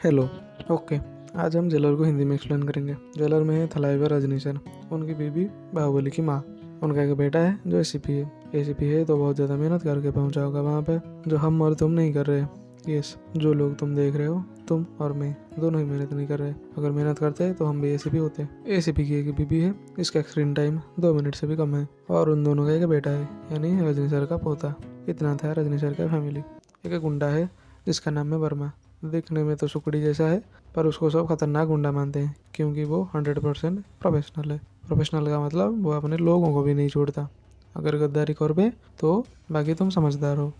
Hello. Okay. आज हम jailer को हिंदी में एक्सप्लेन करेंगे। जेलर में है थलाइवर रजनी सर, उनकी बीबी बाहुबली की माँ। उनका एक बेटा है जो एसीपी है। एसीपी है तो बहुत ज़्यादा मेहनत करके पहुंचा होगा वहाँ पे, जो हम और तुम नहीं कर रहे। यस, जो लोग तुम देख रहे हो, तुम और मैं दोनों ही मेहनत नहीं कर रहे। अगर मेहनत करते तो हम भी एसीपी होते। एसीपी की एक बीबी है, इसका स्क्रीन टाइम 2 मिनट से भी कम है, और उन दोनों का एक बेटा है, यानी रजनी सर का पोता। इतना था रजनी सर का फैमिली। एक गुंडा है जिसका नाम है वर्मा। दिखने में तो सुकड़ी जैसा है, पर उसको सब खतरनाक गुंडा मानते हैं, क्योंकि वो 100% प्रोफेशनल है। प्रोफेशनल का मतलब वो अपने लोगों को भी नहीं छोड़ता। अगर गद्दारी कर पे तो बाकी तुम समझदार हो।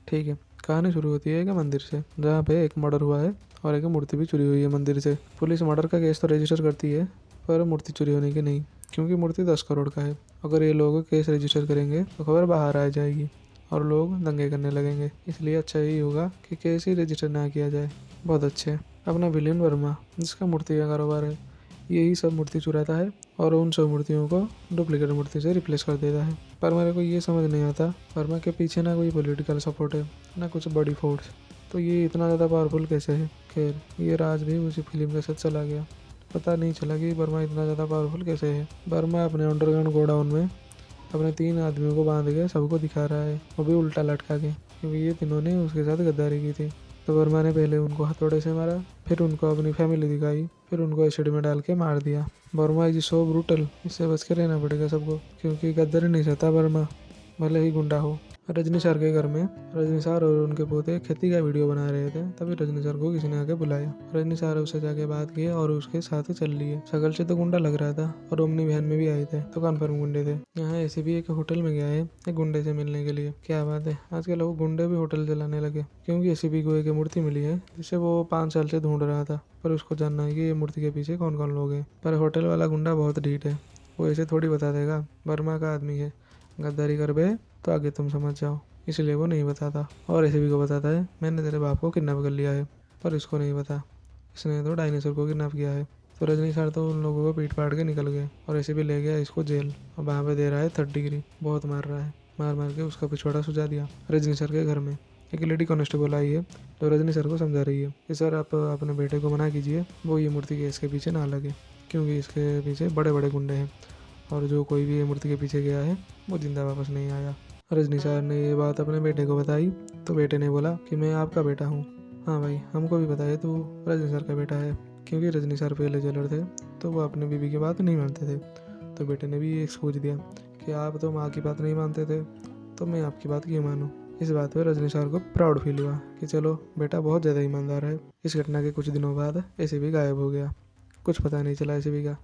ठीक है। कहानी शुरू होती है एक मंदिर से, जहाँ पे एक मर्डर हुआ है और एक मूर्ति भी चुरी हुई है मंदिर से। पुलिस मर्डर का केस तो रजिस्टर करती है, पर मूर्ति चोरी होने की नहीं, क्योंकि मूर्ति 10 करोड़ का है। अगर ये लोग केस रजिस्टर करेंगे तो खबर बाहर आ जाएगी और लोग दंगे करने लगेंगे। इसलिए अच्छा यही होगा कि केस ही रजिस्टर ना किया जाए। बहुत अच्छे। अपना विलेन वर्मा, जिसका मूर्ति का कारोबार है, यही सब मूर्ति चुराता है और उन सब मूर्तियों को डुप्लीकेट मूर्ति से रिप्लेस कर देता है। पर मेरे को ये समझ नहीं आता, वर्मा के पीछे ना कोई पॉलिटिकल सपोर्ट है, ना कुछ बड़ी फोर्स, तो ये इतना ज़्यादा पावरफुल कैसे है। खैर, ये राज भी उसी फिल्म के साथ चला गया। पता नहीं चला कि वर्मा इतना ज़्यादा पावरफुल कैसे है। वर्मा अपने अंडरग्राउंड गोडाउन में अपने 3 आदमियों को बांध के सबको दिखा रहा है, वो भी उल्टा लटका के, क्योंकि ये तीनों ने उसके साथ गद्दारी की थी। तो वर्मा ने पहले उनको हथौड़े से मारा, फिर उनको अपनी फैमिली दिखाई, फिर उनको एसिड में डाल के मार दिया। वर्मा इज सो ब्रूटल, इससे बच के रहना पड़ेगा सबको, क्योंकि गद्दारी नहीं चाहता वर्मा, भले ही गुंडा हो। रजनी सर के घर में रजनी सर और उनके पोते खेती का वीडियो बना रहे थे, तभी रजनी सर को किसी ने आके बुलाया। रजनी सर उससे जाके बात की और उसके साथ चल लिए। शक्ल से तो गुंडा लग रहा था, और ओमनी वैन में भी आए थे तो कन्फर्म गुंडे थे। यहाँ ऐसे भी एक होटल में गया है एक गुंडे से मिलने के लिए। क्या बात है, आजकल लोग गुंडे भी होटल चलाने लगे, क्योंकि एसीपी को एक मूर्ति मिली है जिसे वो 5 साल से ढूंढ रहा था। पर उसको जानना है कि ये मूर्ति के पीछे कौन कौन लोग हैं। पर होटल वाला गुंडा बहुत ढीठ है, वो ऐसे थोड़ी बता देगा। वर्मा का आदमी है, गद्दारी कर बे तो आगे तुम समझ जाओ, इसलिए वो नहीं बताता। और ऐसे भी को बताता है मैंने तेरे बाप को किडनैप कर लिया है, पर इसको नहीं पता इसने तो डायनासोर को किडनैप किया है। तो रजनी सर तो उन लोगों को पीट पाट के निकल गए, और ऐसे भी ले गया इसको जेल, और वहाँ पे दे रहा है 3rd डिग्री। बहुत मार रहा है, मार मार के उसका पिछवाड़ा सुझा दिया। रजनी सर के घर में एक लेडी कांस्टेबल आई है, तो रजनी सर को समझा रही है कि सर आप अपने बेटे को मना कीजिए, वो ये मूर्ति केस के पीछे ना लगे, क्योंकि इसके पीछे बड़े बड़े गुंडे हैं, और जो कोई भी ये मूर्ति के पीछे गया है वो जिंदा वापस नहीं आया। रजनी सर ने ये बात अपने बेटे को बताई, तो बेटे ने बोला कि मैं आपका बेटा हूँ। हाँ भाई, हमको भी पता है तू रजनी सर का बेटा है, क्योंकि रजनी सर पहले जेलर थे तो वो अपने बीबी की बात नहीं मानते थे। तो बेटे ने भी एक सोच दिया कि आप तो माँ की बात नहीं मानते थे, तो मैं आपकी बात क्यों मानूँ। इस बात पर रजनी सर को प्राउड फील हुआ कि चलो बेटा बहुत ज़्यादा ईमानदार है। इस घटना के कुछ दिनों बाद ऐसे भी गायब हो गया, कुछ पता नहीं चला ऐसे भी का।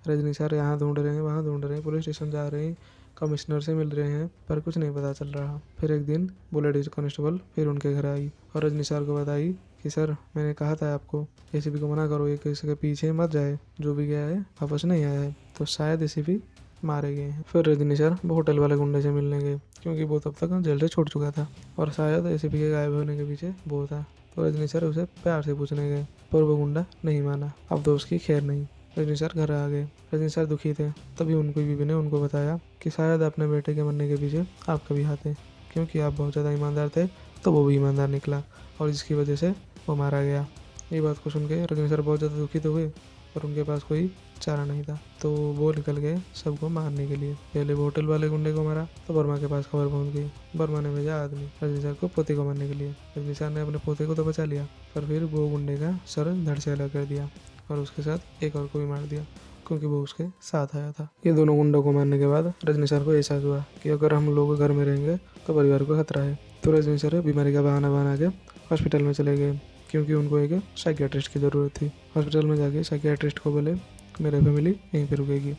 रजनी सर यहाँ ढूंढ रहे हैं, वहाँ ढूंढ रहे हैं, पुलिस स्टेशन जा रहे हैं, कमिश्नर से मिल रहे हैं, पर कुछ नहीं पता चल रहा। फिर एक दिन वो लेडीज कांस्टेबल फिर उनके घर आई और रजनी सर को बताई कि सर मैंने कहा था आपको एसीपी को मना करो, ये किसी के पीछे मत जाए, जो भी गया है वापस नहीं आया है, तो शायद एसीपी मारे गए हैं। फिर रजनी सर वो होटल वाले गुंडे से मिलने गए, क्योंकि वो तब तक जेल से छूट चुका था, और शायद एसीपी के गायब होने के पीछे वो था। तो रजनी सर उसे प्यार से पूछने गए, पर वो गुंडा नहीं माना। अब तो उसकी खैर नहीं। रजनी सर घर आ गए। रजनी सर दुखी थे, तभी उनको बीवी ने उनको बताया कि शायद अपने बेटे के मरने के पीछे आपका भी हाथ है, क्योंकि आप बहुत ज़्यादा ईमानदार थे, तो वो भी ईमानदार निकला, और जिसकी वजह से वो मारा गया। ये बात को सुन के रजनी सर बहुत ज़्यादा दुखी तो हुए, पर उनके पास कोई चारा नहीं था, तो वो निकल गए सबको मारने के लिए। पहले वो होटल वाले गुंडे को मारा, तो वर्मा के पास खबर पहुंच गई। वर्मा ने भेजा आदमी रजनी सर को पोते को मारने के लिए। रजनी सर ने अपने पोते को तो बचा लिया, पर फिर वो गुंडे का सर धड़ से अलग कर दिया, और उसके साथ एक और को भी मार दिया, क्योंकि वो उसके साथ आया था। ये दोनों गुंडों को मारने के बाद रजनी सर को एहसास हुआ कि अगर हम लोग घर में रहेंगे तो परिवार को खतरा है। तो रजनी सर बीमारी का बहाना बना के हॉस्पिटल में चले गए, क्योंकि उनको एक साइकियाट्रिस्ट की ज़रूरत थी। हॉस्पिटल में जाके साइकियाट्रिस्ट को बोले मेरा फैमिली यहीं पर रुकेगी,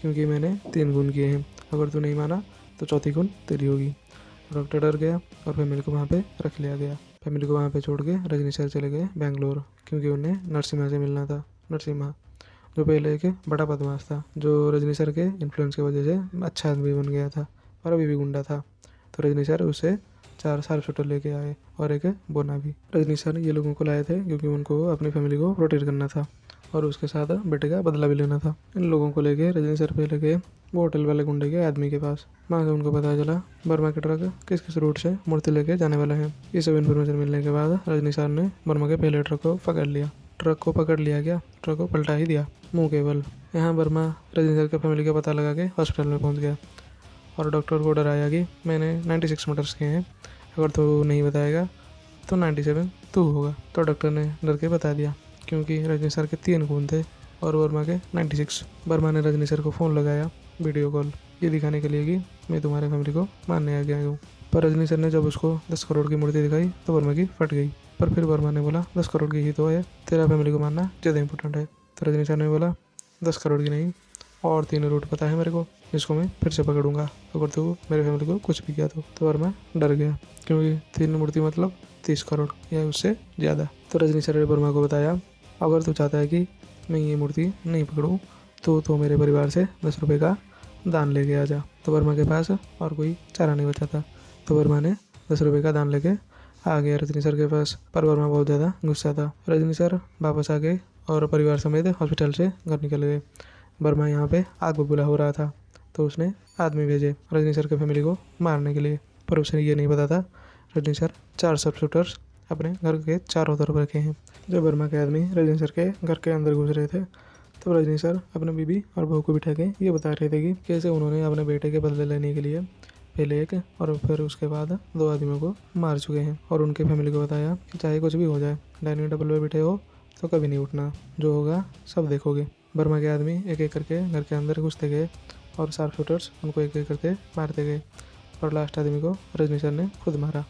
क्योंकि मैंने 3 खून किए हैं, अगर तू नहीं माना तो चौथी खून तेरी होगी। डॉक्टर डर गया और फैमिली को वहाँ पे रख लिया गया। फैमिली को वहाँ पे छोड़ के रजनी सर चले गए बेंगलोर, क्योंकि उन्हें नरसिम्हा से मिलना था। नरसिम्हा जो पहले एक बड़ा बदमाश था, जो रजनी सर के इन्फ्लुएंस की वजह से अच्छा आदमी बन गया था, और अभी भी गुंडा था। तो रजनी सर उसे 4 साल शूटर लेके आए, और एक बोना भी। रजनी सर ये लोगों को लाए थे क्योंकि उनको अपनी फैमिली को प्रोटेक्ट करना था, और उसके साथ बेटे का बदला भी लेना था। इन लोगों को लेके रजनी सर पहले गए वो होटल वाले गुंडे के आदमी के पास। वहाँ से उनको पता चला वर्मा के ट्रक किस किस रूट से मूर्ति लेके जाने वाला है। ये सब इन्फॉर्मेशन मिलने के बाद रजनी सर ने वर्मा के पहले ट्रक को पकड़ लिया। ट्रक को पकड़ लिया गया, ट्रक को पलटा ही दिया, मुंह केवल। यहाँ वर्मा रजनी सर के फैमिली का पता लगा के हॉस्पिटल में पहुंच गया और डॉक्टर को डराया कि मैंने 96 मर्डर्स किए हैं, अगर तू नहीं बताएगा तो 97 तू होगा। तो डॉक्टर ने डर के बता दिया क्योंकि रजनी सर के 3 खून थे और वर्मा के 96। वर्मा ने रजनी सर को फ़ोन लगाया, वीडियो कॉल, ये दिखाने के लिए कि मैं तुम्हारे फैमिली को मारने आ गया हूँ। पर रजनी सर ने जब उसको 10 करोड़ की मूर्ति दिखाई तो वर्मा की फट गई। पर फिर वर्मा ने बोला 10 करोड़ की ही तो है, तेरा फैमिली को मारना ज़्यादा इंपॉर्टेंट है। तो रजनी सर ने बोला 10 करोड़ की नहीं, और 3 रूट पता है मेरे को, जिसको मैं फिर से पकड़ूंगा अगर तू मेरे फैमिली को कुछ भी किया तो वर्मा डर गया क्योंकि 3 मूर्ति मतलब 30 करोड़ या उससे ज़्यादा। तो रजनी सर ने वर्मा को बताया अगर तू चाहता है कि मैं ये मूर्ति नहीं पकड़ूँ तो मेरे परिवार से 10 रुपये का दान लेके आ जा। तो वर्मा के पास और कोई चारा नहीं बचा था, तो वर्मा ने 10 रुपये का दान लेके आ गया रजनी सर के पास। पर वर्मा बहुत ज़्यादा गुस्सा था। रजनी सर वापस आ गए और परिवार समेत हॉस्पिटल से घर निकल गए। वर्मा यहाँ पे आग बबूला हो रहा था तो उसने आदमी भेजे रजनी सर के फैमिली को मारने के लिए, पर उसे ये नहीं पता था रजनी सर 4 शूटर्स अपने घर के चारों तरफ रखे हैं। जब वर्मा के आदमी रजनी सर के घर के अंदर घुस रहे थे तब रजनी सर अपने बीबी और बहू को बिठा के ये बता रहे थे कि कैसे उन्होंने अपने बेटे के बदले लेने के लिए पहले एक और फिर उसके बाद 2 आदमियों को मार चुके हैं और उनके फैमिली को बताया कि चाहे कुछ भी हो जाए, डाइनिंग टेबल पे बैठे हो तो कभी नहीं उठना, जो होगा सब देखोगे। वर्मा के आदमी एक एक करके घर के अंदर घुसते गए और शार्प शूटर्स उनको एक एक करके मारते गए और लास्ट आदमी को रजनी सर ने खुद मारा।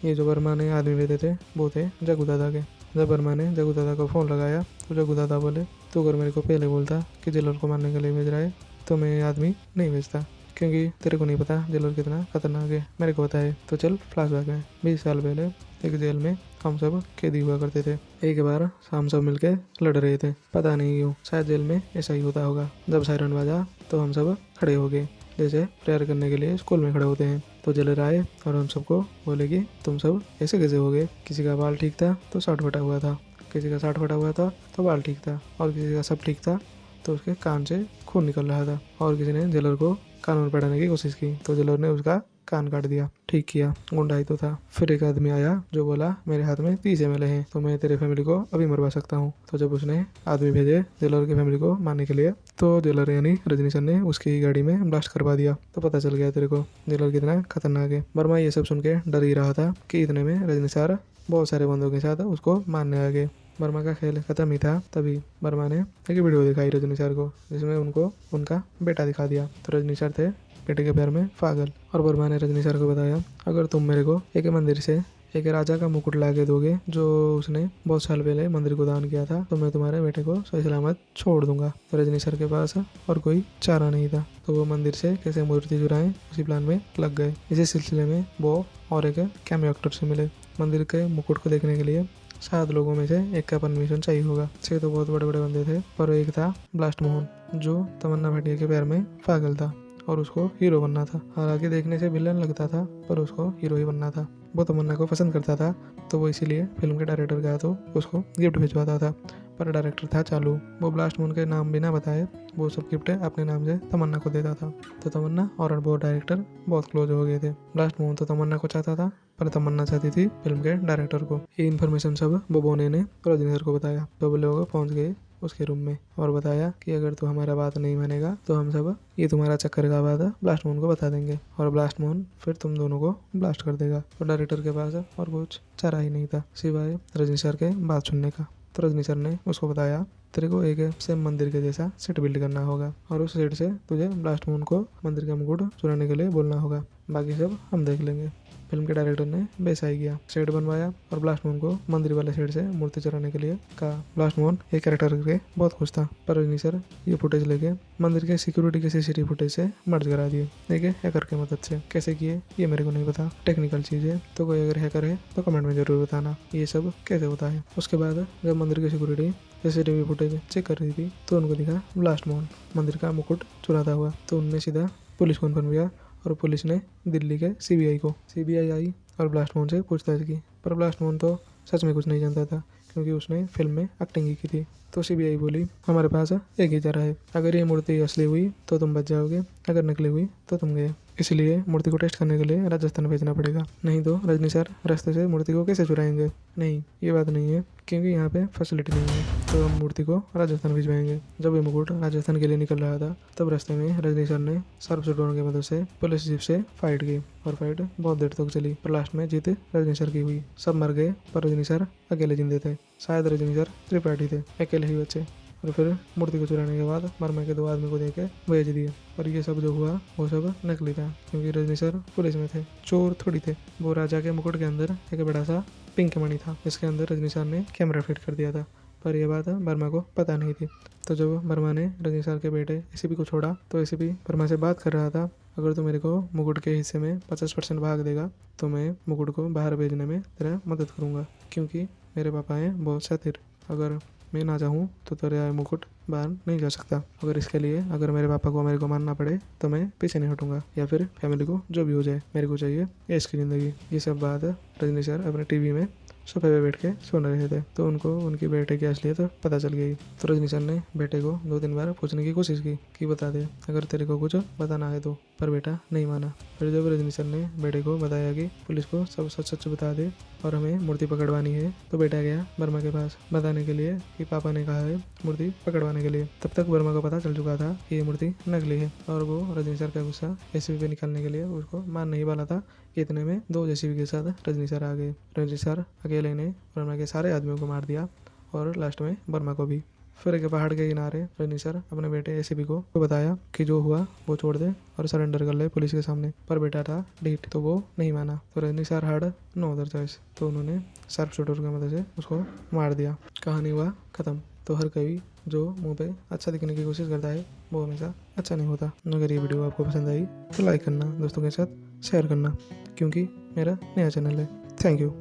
ये जो वर्मा ने आदमी भेजे थे वो थे जग्गू दादा के। जब वर्मा ने जग्गू दादा को फ़ोन लगाया तो जग्गू दादा बोले तो अगर मेरे को पहले बोलता कि जेलर को मारने के लिए भेज रहा है तो मैं आदमी नहीं भेजता, क्योंकि तेरे को नहीं पता जेलर कितना खतरनाक है, मेरे को पता है। तो चल फ्लैशबैक है। 20 साल पहले एक जेल में हम सब कैदी हुआ करते थे। एक बार हम सब मिलके लड़ रहे थे, पता नहीं क्यों, शायद जेल में ऐसा ही होता होगा। जब सायरन बाजा तो हम सब खड़े हो गए, जैसे प्रेयर करने के लिए स्कूल में खड़े होते हैं। तो जेलर आए और हम सबको बोले कि तुम सब ऐसे कैसे हो गए। किसी का बाल ठीक था तो शर्ट फटा हुआ था, किसी का शर्ट फटा हुआ था तो बाल ठीक था, और किसी का सब ठीक था तो उसके कान से खून निकल रहा था, और किसी ने जेलर को कान में पड़ाने की कोशिश की तो जेलर ने उसका कान काट दिया। ठीक किया, गुंडाई तो था। फिर एक आदमी आया जो बोला मेरे हाथ में 30 ml हैं तो मैं तेरे फैमिली को अभी मरवा सकता हूँ। तो जब उसने आदमी भेजे जेलर की फैमिली को मारने के लिए तो जेलर यानी रजनी सर ने उसकी गाड़ी में ब्लास्ट करवा दिया। तो पता चल गया तेरे को जेलर कितना खतरनाक है। वर्मा ये सब सुन के डर ही रहा था कि इतने में रजनी सर बहुत सारे बंदों के साथ उसको मारने आ गए। वर्मा का खेल खत्म ही था तभी वर्मा ने एक वीडियो दिखाई रजनी सर को, जिसमें उनको उनका बेटा दिखा दिया। तो रजनी सर थे बेटे के प्यार में पागल, और वर्मा ने रजनी सर को बताया अगर तुम मेरे को एक मंदिर से एक राजा का मुकुट ला के दोगे जो उसने बहुत साल पहले मंदिर को दान किया था तो मैं तुम्हारे बेटे को सही सलामत छोड़ दूंगा। तो रजनी सर के पास और कोई चारा नहीं था तो वो मंदिर से कैसे मूर्ति चुराएं उसी प्लान में लग गए। इसी सिलसिले में वो और एक कैमियो एक्टर से मिले। मंदिर के मुकुट को देखने के लिए 7 लोगों में से एक का परमिशन चाहिए होगा। 6 तो बहुत बड़े बड़े बंदे थे, पर एक था ब्लास्ट मोहन जो तमन्ना भाटिया के प्यार में पागल था और उसको हीरो बनना था। हालांकि देखने से विलन लगता था पर उसको हीरो ही बनना था। वो तमन्ना को पसंद करता था तो वो इसीलिए फिल्म के डायरेक्टर गया तो उसको गिफ्ट भिजवाता था, पर डायरेक्टर था चालू। वो ब्लास्ट मोहन के नाम बिना बताए वो सब गिफ्ट अपने नाम से तमन्ना को देता था। तो तमन्ना और वो डायरेक्टर बहुत क्लोज हो गए थे। ब्लास्ट मोहन तो तमन्ना को चाहता था पर तमन्ना चाहती थी फिल्म के डायरेक्टर को। ये इन्फॉर्मेशन सब बोबोने ने रजनी सर को बताया। तो लोग पहुंच गए उसके रूम में और बताया कि अगर तू हमारा बात नहीं मानेगा तो हम सब ये तुम्हारा चक्कर का बात ब्लास्ट मोहन को बता देंगे और ब्लास्ट मोहन फिर तुम दोनों को ब्लास्ट कर देगा। तो डायरेक्टर के पास और कुछ चारा ही नहीं था सिवाय रजनी सर के बात सुनने का। तो रजनी सर ने उसको बताया तेरे को एक सेम मंदिर के जैसा सेट बिल्ड करना होगा और उस सेट से तुझे ब्लास्ट मोहन को मंदिर का मुकुट चुराने के लिए बोलना होगा, बाकी सब हम देख लेंगे। फिल्म के डायरेक्टर ने वैसा ही किया, सेट बनवाया और ब्लास्ट मोहन को मंदिर वाले सेट से मूर्ति चुराने के लिए कहा। ब्लास्ट मोहन एक कैरेक्टर करके बहुत खुश था, पर रजनी सर ये फुटेज लेके मंदिर के सिक्योरिटी के सीसीटीवी फुटेज से मर्ज करा दिए। देखिए हैकर की मदद से कैसे किए ये मेरे को नहीं पता, टेक्निकल चीज़ है, तो कोई अगर हैकर है तो कमेंट में जरूर बताना ये सब कैसे होता है। उसके बाद जब मंदिर की सिक्योरिटी सीसीटीवी फुटेज चेक कर रही थी तो उनको दिखा ब्लास्ट मोहन मंदिर का मुकुट चुराता हुआ। तो उनने सीधा पुलिस को इन्फॉर्म किया और पुलिस ने दिल्ली के सीबीआई आई और ब्लास्ट मोहन से पूछताछ की। पर ब्लास्ट मोहन तो सच में कुछ नहीं जानता था क्योंकि उसने फिल्म में एक्टिंग ही की थी। तो सीबीआई बोली हमारे पास एक ही चारा है, अगर ये मूर्ति असली हुई तो तुम बच जाओगे, अगर नकली हुई तो तुम गए। इसलिए मूर्ति को टेस्ट करने के लिए राजस्थान भेजना पड़ेगा, नहीं तो रजनी सर रास्ते से मूर्ति को कैसे चुराएंगे। नहीं, ये बात नहीं है, क्योंकि यहाँ पे फैसिलिटी नहीं है, तो हम मूर्ति को राजस्थान भिजवाएंगे। जब ये मुकुट राजस्थान के लिए निकल रहा था तब रास्ते में रजनी सर ने शार्प शूटरों की मदद से पुलिस जीप से फाइट की और फाइट बहुत देर तक चली, पर लास्ट में जीत रजनी सर की हुई। सब मर गए पर रजनी सर अकेले जिंदे थे। शायद रजनी सर त्रिपाठी थे, अकेले ही बचे। और फिर मूर्ति को चुराने के बाद वर्मा के 2 आदमी को देके भेज दिए। और ये सब जो हुआ वो सब नकली था, क्योंकि रजनी सर पुलिस में थे, चोर थोड़ी थे। वो राजा के मुकुट के अंदर एक बड़ा सा पिंक मणि था, जिसके अंदर रजनी सर ने कैमरा फिट कर दिया था, पर यह बात वर्मा को पता नहीं थी। तो जब वर्मा ने रजनी सर के बेटे एसीपी को छोड़ा तो एसीपी वर्मा से बात कर रहा था, अगर तू मेरे को मुकुट के हिस्से में 50% भाग देगा तो मैं मुकुट को बाहर भेजने में तेरा मदद करूँगा, क्योंकि मेरे पापा हैं बहुत शातिर। अगर मैं ना चाहूँ तो तेरा मुकुट बाहर नहीं जा सकता। अगर इसके लिए अगर मेरे पापा को मेरे को मानना पड़े तो मैं पीछे नहीं हटूंगा, या फिर फैमिली को जो भी हो जाए, मेरे को चाहिए ऐश की ज़िंदगी। ये सब बात रजनी सर अपने टीवी में सोफे पे बैठ के सुन रहे थे, तो उनको उनकी बेटे की असलियत पता चल गई। तो रजनी सर ने बेटे को 2-3 बार पूछने की कोशिश की कि बता दे अगर तेरे को कुछ बताना है तो, पर बेटा नहीं माना। फिर जब रजनी सर ने बेटे को बताया कि पुलिस को सब सच सच बता दे और हमें मूर्ति पकड़वानी है, तो बेटा गया वर्मा के पास बताने के लिए कि पापा ने कहा है मूर्ति पकड़वाने के लिए। तब तक वर्मा को पता चल चुका था कि ये मूर्ति नकली है, और वो रजनी सर का गुस्सा एसीपी पे निकालने के लिए उसको मार नहीं वाला था। इतने में 2 जेसीबी के साथ रजनी सर आ गए। रजनी सर अकेले ने वर्मा के सारे आदमियों को मार दिया और लास्ट में वर्मा को भी। फिर एक पहाड़ के किनारे रजनी सर अपने बेटे एसीपी को बताया कि जो हुआ वो छोड़ दे और सरेंडर कर ले पुलिस के सामने, पर बेटा था ढीठ तो वो नहीं माना। तो Rajni sir had no other choice, तो उन्होंने शार्प शूटर की मदद से उसको मार दिया। कहानी हुआ खत्म। तो हर कभी जो मुंह पे अच्छा दिखने की कोशिश करता है वो हमेशा अच्छा नहीं होता। अगर ये वीडियो आपको पसंद आई तो लाइक करना, दोस्तों के साथ शेयर करना, क्योंकि मेरा नया चैनल है। Thank you.